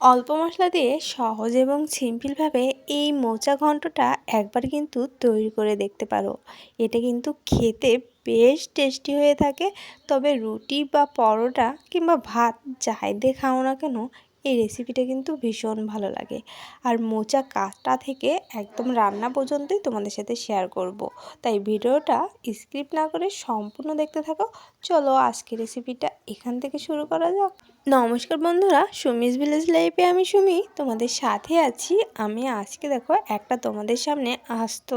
অল্প মশলা দিয়ে সহজ এবং সিম্পলভাবে এই মোচা ঘন্টটা একবার কিন্তু তৈরি করে দেখতে পারো। এটা কিন্তু খেতে বেশ টেস্টি হয়ে থাকে। তবে রুটি বা পরোটা কিংবা ভাত যাই দিয়ে খাও না কেন, এই রেসিপিটা কিন্তু ভীষণ ভালো লাগে। আর মোচা কাটা থেকে একদম রান্না পর্যন্তই তোমাদের সাথে শেয়ার করব। তাই ভিডিওটা স্কিপ না করে সম্পূর্ণ দেখতে থাকো। চলো আজকে রেসিপিটা এখান থেকে শুরু করা যাক। নমস্কার বন্ধুরা, সুমিস ভিলেজ লাইফে আমি সুমি তোমাদের সাথে আছি। আমি আজকে দেখো একটা তোমাদের সামনে আস্ত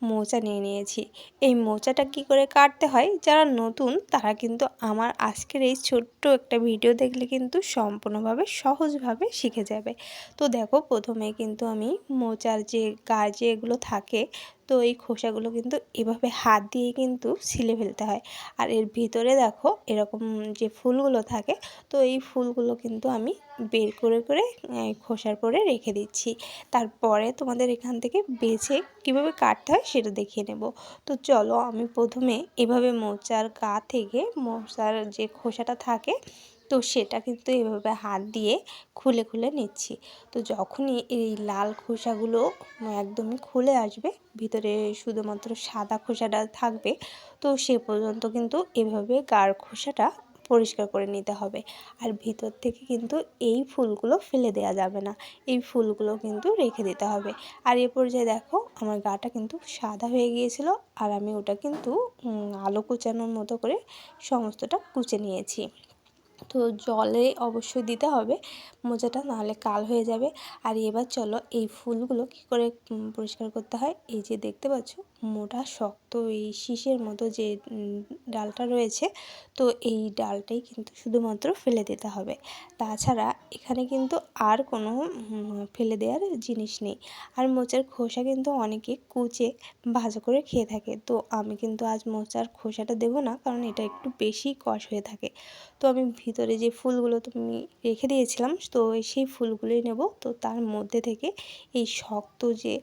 মোচা নিয়ে নিয়েছি। এই মোচাটা কি করে কাটতে হয়, যারা নতুন তারা কিন্তু আমার আজকের এই ছোট্ট একটা ভিডিও দেখলে কিন্তু সম্পূর্ণভাবে সহজভাবে শিখে যাবে। তো দেখো প্রথমে কিন্তু আমি মোচার যে গায়ে যেগুলো থাকে, তো এই খোসাগুলো কিন্তু এভাবে হাত দিয়ে কিন্তু ছিলে ফেলতে হয়। আর এর ভিতরে দেখো এরকম যে ফুলগুলো থাকে, তো এই ফুলগুলো কিন্তু আমি বের করে করে খোসার পরে রেখে দিচ্ছি। তারপরে তোমাদের এখান থেকে বেছে কিভাবে কাটতে হয় সেটা দেখিয়ে নেব। তো চলো আমি প্রথমে এভাবে মোচার গা থেকে মোচার যে খোসাটা থাকে, তো সেটা কিন্তু এভাবে হাত দিয়ে খুলে খুলে নিচ্ছি। তো যখনই এই লাল খোসাগুলো একদমই খুলে আসবে, ভিতরে শুধুমাত্র সাদা খোসাটা থাকবে, তো সে পর্যন্ত কিন্তু এভাবে গার খোসাটা পরিষ্কার করে নিতে হবে। আর ভিতর থেকে কিন্তু এই ফুলগুলো ফেলে দেওয়া যাবে না, এই ফুলগুলো কিন্তু রেখে দিতে হবে। আর এ পর্যায়ে দেখো আমার গাটা কিন্তু সাদা হয়ে গিয়েছিল, আর আমি ওটা কিন্তু আলু কুচানোর মতো করে সমস্তটা কুচে নিয়েছি। তো জলে অবশ্যই দিতে হবে মোজাটা, নাহলে কাল হয়ে যাবে। আর এবার চলো এই ফুলগুলো কী করে পরিষ্কার করতে হয়। এই যে দেখতে পাচ্ছ মোটা শক্ত এই শীষের মতো যে ডালটা রয়েছে, তো এই ডালটাই কিন্তু শুধুমাত্র ফেলে দিতে হবে। তাছাড়া এখানে কিন্তু আর কোনো ফেলে দেওয়ার জিনিস নেই। আর মোচার খোসা কিন্তু অনেকে কুচে ভাজা করে খেয়ে থাকে, তো আমি কিন্তু আজ মোচার খোসাটা দেবো না, কারণ এটা একটু বেশি কষ হয়ে থাকে। তো আমি ভিতরে যে ফুলগুলো তুমি রেখে দিয়েছিলাম, তো সেই ফুলগুলোই নেব। তো তার মধ্যে থেকে এই শক্ত যে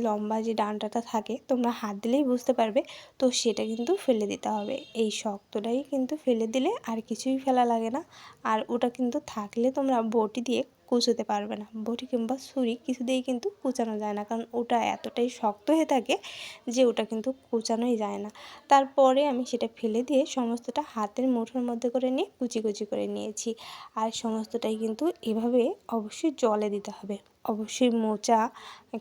লম্বা যে ডাঁটাটা থাকে, তোমরা হাত দিলেই বুঝতে পারবে, তো সেটা কিন্তু ফেলে দিতে হবে। এই শক্তটাই কিন্তু ফেলে দিলে আর কিছুই ফেলা লাগে না। আর ওটা কিন্তু থাকলে তোমরা বটি দিয়ে কুচোতে পারবে না, বটি কিংবা ছুরি কিছু দিয়েই কিন্তু কুচানো যায় না, কারণ ওটা এতটাই শক্ত হয়ে থাকে যে ওটা কিন্তু কুচানোই যায় না। তারপরে আমি সেটা ফেলে দিয়ে সমস্তটা হাতের মুঠোর মধ্যে করে নিয়ে কুচি কুচি করে নিয়েছি। আর সমস্তটাই কিন্তু এভাবে অবশ্যই জলে দিতে হবে। অবশ্যই মোচা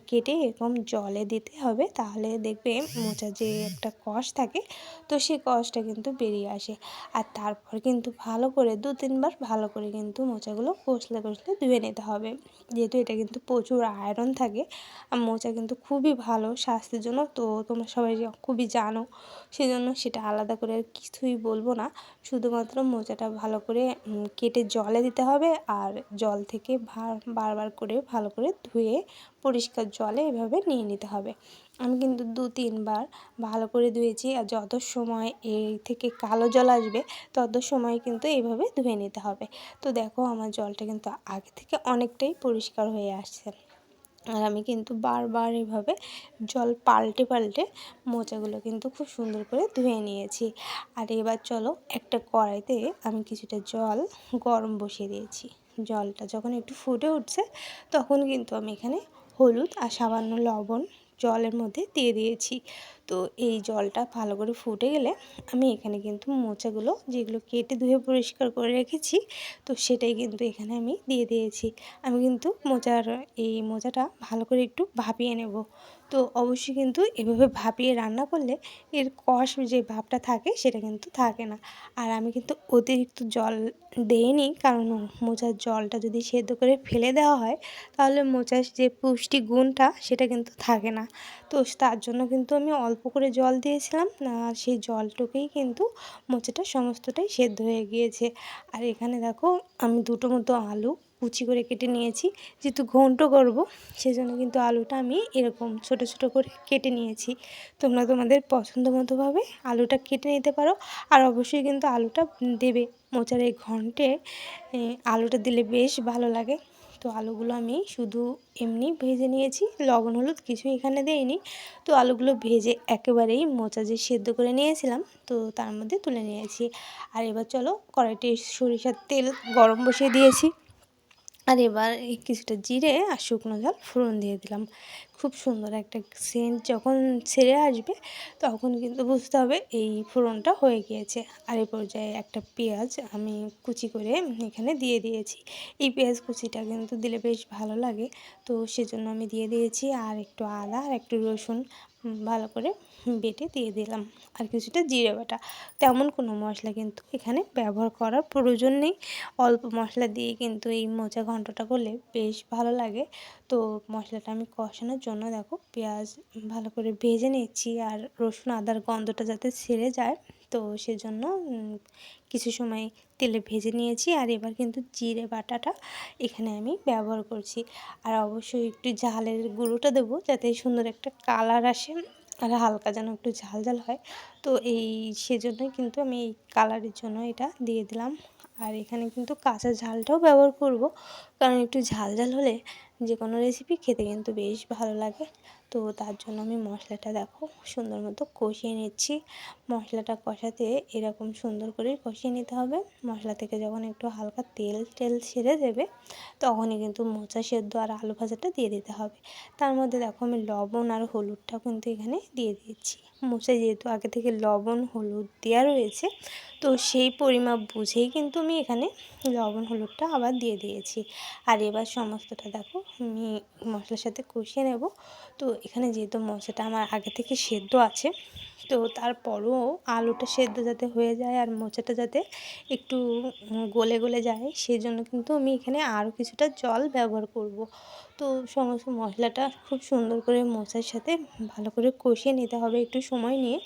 কেটে এরকম জলে দিতে হবে, তাহলে দেখবে মোচার যে একটা কষ থাকে, তো সেই কষটা কিন্তু বেরিয়ে আসে। আর তারপর কিন্তু ভালো করে 2-3 বার ভালো করে কিন্তু মোচাগুলো কষলে কষলে ধুয়ে নিতে হবে। যেহেতু এটা কিন্তু প্রচুর আয়রন থাকে, আর মোচা কিন্তু খুবই ভালো স্বাস্থ্যের জন্য, তো তোমরা সবাই খুবই জানো, সেজন্য সেটা আলাদা করে আর কিছুই বলবো না। শুধুমাত্র মোচাটা ভালো করে কেটে জলে দিতে হবে, আর জল থেকে বারবার করে ভালো করে ধুয়ে পরিষ্কার জলে এভাবে নিয়ে নিতে হবে। আমি কিন্তু 2-3 বার ভালো করে ধুয়েছি। আর যত সময় এই থেকে কালো জল আসবে, তত সময় কিন্তু এইভাবে ধুয়ে নিতে হবে। তো দেখো আমার জলটা কিন্তু আগে থেকে অনেকটাই পরিষ্কার হয়ে আসছে। আর আমি কিন্তু বারবার এভাবে জল পাল্টে পাল্টে মোচাগুলো কিন্তু খুব সুন্দর করে ধুয়ে নিয়েছি। আর এবার চলো একটা কড়াইতে আমি কিছুটা জল গরম বসিয়ে দিয়েছি। জলটা যখন একটু ফুটে উঠছে, তখন কিন্তু আমি এখানে হলুদ আর সামান্য লবণ জলের মধ্যে দিয়ে দিয়েছি। তো এই জলটা ভালো করে ফুটে গেলে আমি এখানে কিন্তু মোচাগুলো যেগুলো কেটে ধুয়ে পরিষ্কার করে রেখেছি, তো সেটাই কিন্তু এখানে আমি দিয়ে দিয়েছি। আমি কিন্তু এই মোচাটা ভালো করে একটু ভাপিয়ে নেব। তো অবশ্যই কিন্তু এভাবে ভাপিয়ে রান্না করলে এর কষ যে ভাবটা থাকে সেটা কিন্তু থাকে না। আর আমি কিন্তু অতিরিক্ত জল দেইনি, কারণ মোচার জলটা যদি সেদ্ধ করে ফেলে দেওয়া হয়, তাহলে মোচার যে পুষ্টি গুণটা সেটা কিন্তু থাকে না। তো তার জন্য কিন্তু আমি অল্প করে জল দিয়েছিলাম, আর সেই জলটুকুই কিন্তু মোচাটা সমস্তটাই সেদ্ধ হয়ে গিয়েছে। আর এখানে দেখো আমি দুটো মতো আলু কুচি করে কেটে নিয়েছি। যেহেতু ঘন্ট করব, সেজন্য কিন্তু আলুটা আমি এরকম ছোট ছোট করে কেটে নিয়েছি। তোমরা তোমাদের পছন্দ মতোভাবে আলুটা কেটে নিতে পারো। আর অবশ্যই কিন্তু আলুটা দেবে মোচার এই ঘন্টে, আলুটা দিলে বেশ ভালো লাগে। তো আলুগুলো আমি শুধু এমনি ভেজে নিয়েছি, লবণ হলুদ কিছু এখানে দেইনি। তো আলুগুলো ভেজে একেবারেই মোচা যে সেদ্ধ করে নিয়েছিলাম, তো তার মধ্যে তুলে নিয়েছি। আর এবার চলো কড়াইতে সরিষার তেল গরম বসিয়ে দিয়েছি। আর এবার এই কিছুটা জিরে আর শুকনো জল ফোড়ন দিয়ে দিলাম। খুব সুন্দর একটা সেন্ট যখন ছেড়ে আসবে তখন কিন্তু বুঝতে হবে এই ফোড়নটা হয়ে গিয়েছে। আর এই পর্যায়ে একটা পেঁয়াজ আমি কুচি করে এখানে দিয়ে দিয়েছি। এই পেঁয়াজ কুচিটা কিন্তু দিলে বেশ ভালো লাগে, তো সেজন্য আমি দিয়ে দিয়েছি। আর একটু আদা আর একটু রসুন ভালো করে বেটে দিয়ে দিলাম, আর কিছুটা জিরে বাটা। তেমন কোনো মশলা কিন্তু এখানে ব্যবহার করার প্রয়োজন নেই। অল্প মশলা দিয়ে কিন্তু এই মোচা ঘন্টটা করলে বেশ ভালো লাগে। তো মশলাটা আমি কষানোর জন্য দেখো পেঁয়াজ ভালো করে ভেজে নিচ্ছি, আর রসুন আদার গন্ধটা যাতে ছেড়ে যায়, তো সেজন্য কিছু সময় তেলে ভেজে নিয়েছি। আর এবার কিন্তু জিরে বাটাটা এখানে আমি ব্যবহার করছি। আর অবশ্যই একটু ঝালের গুঁড়োটা দেবো যাতে সুন্দর একটা কালার আসে, আর হালকা যেন একটু ঝাল ঝাল হয়। তো সেজন্যই কিন্তু আমি এই কালারের জন্য এটা দিয়ে দিলাম। আর এখানে কিন্তু কাঁচা ঝালটাও ব্যবহার করব, কারণ একটু ঝাল ঝাল হলে যে কোনো রেসিপি খেতে কিন্তু বেশ ভালো লাগে। তো তার জন্য আমি মশলাটা দেখো সুন্দর মতো কষিয়ে নিচ্ছি। মশলাটা কষাতে এরকম সুন্দর করে কষিয়ে নিতে হবে। মশলা থেকে যখন একটু হালকা তেল টেল ছেড়ে দেবে তখনই কিন্তু মোচা সেদ্ধ আর আলু ভাজাটা দিয়ে দিতে হবে। তার মধ্যে দেখো আমি লবণ আর হলুদটাও কিন্তু এখানে দিয়ে দিয়েছি। মোচায় যেহেতু আগে থেকে লবণ হলুদ দেওয়া রয়েছে, তো সেই পরিমাপ বুঝেই কিন্তু আমি এখানে লবণ হলুদটা আবার দিয়ে দিয়েছি। আর এবার সমস্তটা দেখো আমি মশলার সাথে কষিয়ে নেব। তো এখানে যেহেতু মোচাটা আমার আগে থেকে সেদ্ধ আছে, তো তারপরও আলুটা সেদ্ধ যাতে হয়ে যায় আর মোচাটা যাতে একটু গলে গলে যায়, সেজন্য কিন্তু আমি এখানে আরও কিছুটা জল ব্যবহার করব। তো সমস্ত মশলাটা খুব সুন্দর করে মোচার সাথে ভালো করে কষিয়ে নিতে হবে একটু সময় নিয়ে,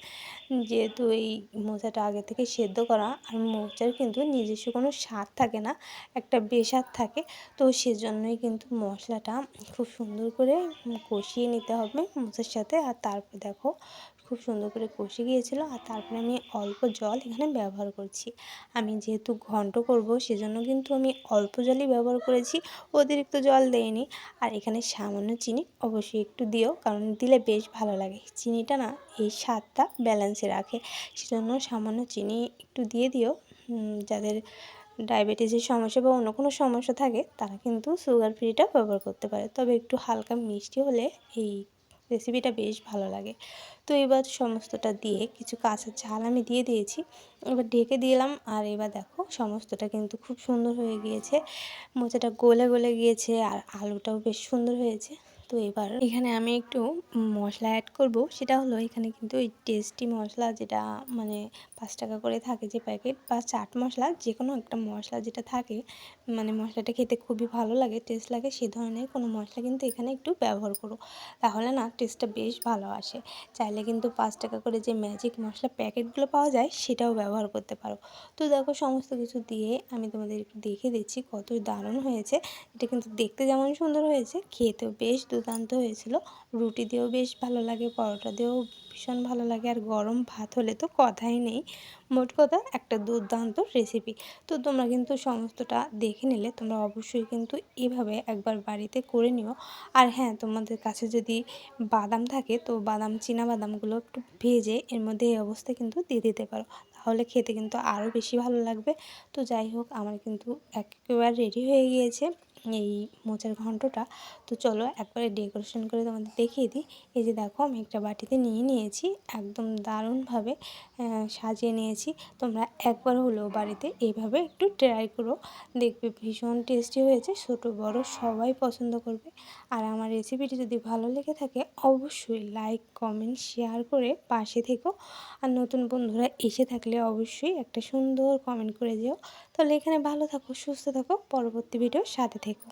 যেহেতু এই মোচাটা আগে থেকে সেদ্ধ করা, আর মোচার কিন্তু নিজস্ব কোনো স্বাদ থাকে না, একটা বেস্বাদ থাকে। তো সেজন্যই কিন্তু মশলাটা খুব সুন্দর করে কষিয়ে নিতে হবে মোচার সাথে। আর তারপর দেখো খুব সুন্দর করে কষে গিয়েছিলো, আর তারপরে আমি অল্প জল এখানে ব্যবহার করছি। আমি যেহেতু ঘন্ট করব সেজন্য কিন্তু আমি অল্প জলই ব্যবহার করেছি, অতিরিক্ত জল দেইনি। আর এখানে সামান্য চিনি অবশ্যই একটু দিও, কারণ দিলে বেশ ভালো লাগে। চিনিটা না এই স্বাদটা ব্যালেন্সে রাখে, সেজন্য সামান্য চিনি একটু দিয়ে দিও। যাদের ডায়াবেটিসের সমস্যা বা অন্য কোনো সমস্যা থাকে তারা কিন্তু সুগার ফ্রিটা ব্যবহার করতে পারে, তবে একটু হালকা মিষ্টি হলে এই রেসিপিটা বেশ ভালো লাগে। তো এবার সমস্তটা দিয়ে কিছু কাঁচা ঝাল আমি দিয়ে দিয়েছি, এবার ঢেকে দিলাম। আর এবার দেখো সমস্তটা কিন্তু খুব সুন্দর হয়ে গিয়েছে, মোচাটা গলে গলে গিয়েছে আর আলুটাও বেশ সুন্দর হয়েছে। তো এবার এখানে আমি একটু মশলা অ্যাড করব, সেটা হলো এখানে কিন্তু ওই টেস্টি মশলা যেটা মানে 5 টাকা করে থাকে যে প্যাকেট, বা চাট মশলা, যে কোনো একটা মশলা যেটা থাকে মানে মশলাটা খেতে খুবই ভালো লাগে, টেস্ট লাগে, সে ধরনের কোনো মশলা কিন্তু এখানে একটু ব্যবহার করো, তাহলে না টেস্টটা বেশ ভালো আসে। চাইলে কিন্তু 5 টাকা করে যে ম্যাজিক মশলা প্যাকেটগুলো পাওয়া যায় সেটাও ব্যবহার করতে পারো। তো দেখো সমস্ত কিছু দিয়ে আমি তোমাদের একটু দেখে দিচ্ছি কত দারুণ হয়েছে। এটা কিন্তু দেখতে যেমন সুন্দর হয়েছে, খেতেও বেশ দুর্দান্ত হয়েছিল। রুটি দিয়েও বেশ ভালো লাগে, পরোটা দিয়েও ভীষণ ভালো লাগে, আর গরম ভাত হলে তো কথাই নেই। মোট কথা একটা দুর্দান্ত রেসিপি। তো তোমরা কিন্তু সমস্তটা দেখে নিলে, তোমরা অবশ্যই কিন্তু এভাবে একবার বাড়িতে করে নিও। আর হ্যাঁ, তোমাদের কাছে যদি বাদাম থাকে তো বাদাম বাদামগুলো একটু ভেজে এর মধ্যে এই অবস্থায় কিন্তু দিয়ে দিতে পারো, তাহলে খেতে কিন্তু আরও বেশি ভালো লাগবে। তো যাই হোক, আমার কিন্তু একেবারে রেডি হয়ে গিয়েছে এই মোচার ঘন্টটা। তো চলো একবারে ডেকোরেশন করে তোমাদের দেখিয়ে দিই। এই যে দেখো আমি একটা বাটিতে নিয়ে নিয়েছি, একদম দারুণভাবে সাজিয়ে নিয়েছি। তোমরা একবার হলেও বাড়িতে এইভাবে একটু ট্রাই করো, দেখবে ভীষণ টেস্টি হয়েছে, ছোটো বড় সবাই পছন্দ করবে। আর আমার রেসিপিটি যদি ভালো লেগে থাকে অবশ্যই লাইক কমেন্ট শেয়ার করে পাশে থেকো। আর নতুন বন্ধুরা এসে থাকলে অবশ্যই একটা সুন্দর কমেন্ট করে যেও। তাহলে এখানে ভালো থাকো, সুস্থ থাকো, পরবর্তী ভিডিওর সাথে থেকো।